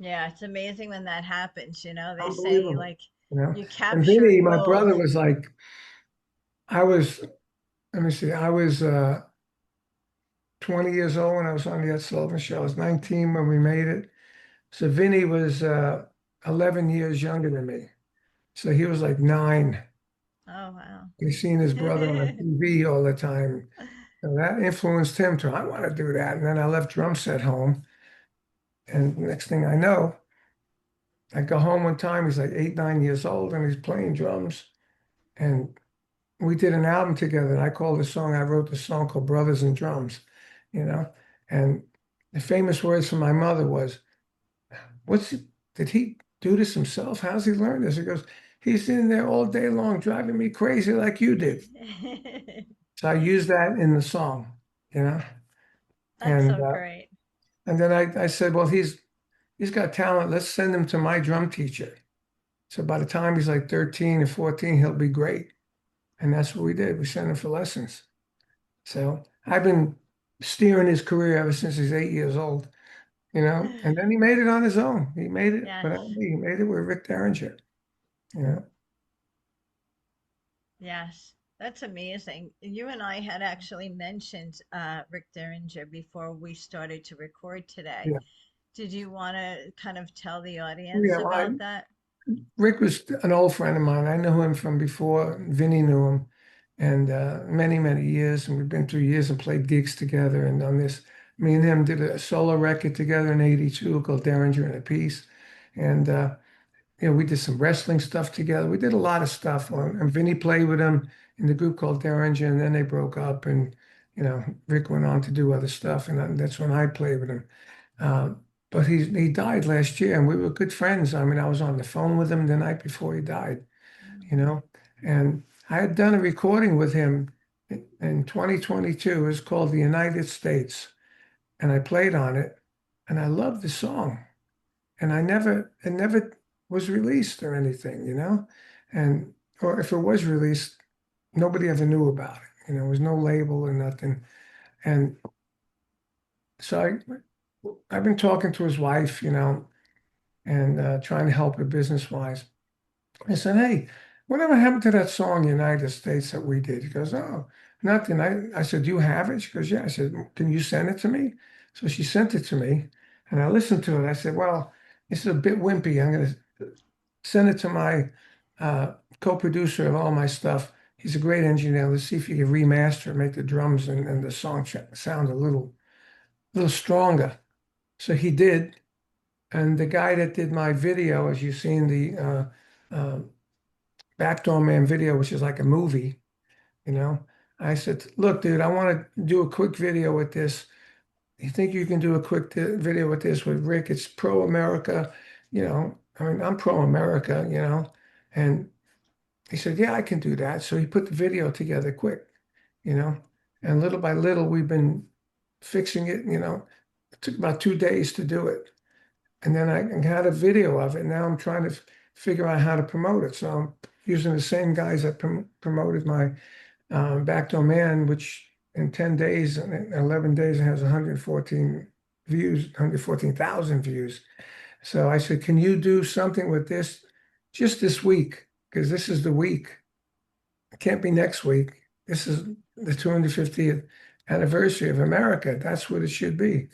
Yeah, it's amazing when that happens, you know. They say Unbelievable, like you know. you And capture Vinny, it my all. brother, was like, I was, let me see, I was 20 years old when I was on the Ed Sullivan Show. I was 19 when we made it. So Vinny was 11 years younger than me. So he was like 9. Oh wow. He's seen his brother on TV all the time. And that influenced him to, I want to do that. And then I left drum set home. And next thing I know, I go home one time, he's like 8, 9 years old, and he's playing drums. And we did an album together. And I wrote the song called Brothers in Drums, you know. And the famous words from my mother was, did he do this himself? How's he learn this? He goes, he's in there all day long driving me crazy like you did. So I used that in the song, you know. That's And so great. and then I said, well, he's got talent. Let's send him to my drum teacher. So by the time he's like 13 or 14, he'll be great. And that's what we did. We sent him for lessons. So I've been steering his career ever since he's 8 years old, you know. And then he made it on his own. He made it without Yes. me. He made it with Rick Derringer, you know. Yes. That's amazing. You and I had actually mentioned Rick Derringer before we started to record today. Yeah. Did you want to kind of tell the audience Yeah. about that? Rick was an old friend of mine. I knew him from before Vinny knew him, and many, many years. And we've been through years and played gigs together. And on this, me and him did a solo record together in '82 called Derringer and Appice. And we did some wrestling stuff together. We did a lot of stuff. And Vinny played with him in the group called Derringer, and then they broke up. And Rick went on to do other stuff, and that's when I played with him. Uh, but he died last year, and we were good friends. I mean, I was on the phone with him the night before he died, you Mm. know. And I had done a recording with him in 2022. It was called The United States, and I played on it, and I loved the song. And it never was released or anything, you know. And or if it was released, nobody ever knew about it. There was no label or nothing. And so I've been talking to his wife, and trying to help her business wise. I said, hey, whatever happened to that song, United States, that we did? He goes, oh, nothing. I said, do you have it? She goes, yeah. I said, can you send it to me? So she sent it to me, and I listened to it. I said, well, this is a bit wimpy. I'm going to send it to my uh, co-producer of all my stuff. He's a great engineer. Let's see if he can remaster it, make the drums and the song sound a little stronger. So he did. And the guy that did my video, as you see in the Backdoor Man video, which is like a movie, you know, I said, look, dude, I want to do a quick video with this. You think you can do a quick video with this with Rick? It's pro America, I mean, I'm pro America, and he said, yeah, I can do that. So he put the video together quick, you know, and little by little, we've been fixing it, It took about 2 days to do it. And then I had a video of it. Now I'm trying to figure out how to promote it. So I'm using the same guys that promoted my Backdoor Man, which in 10 days, and 11 days, it has 114 views, 114,000 views. So I said, can you do something with this just this week? Because this is the week. It can't be next week. This is the 250th anniversary of America. That's what it should be.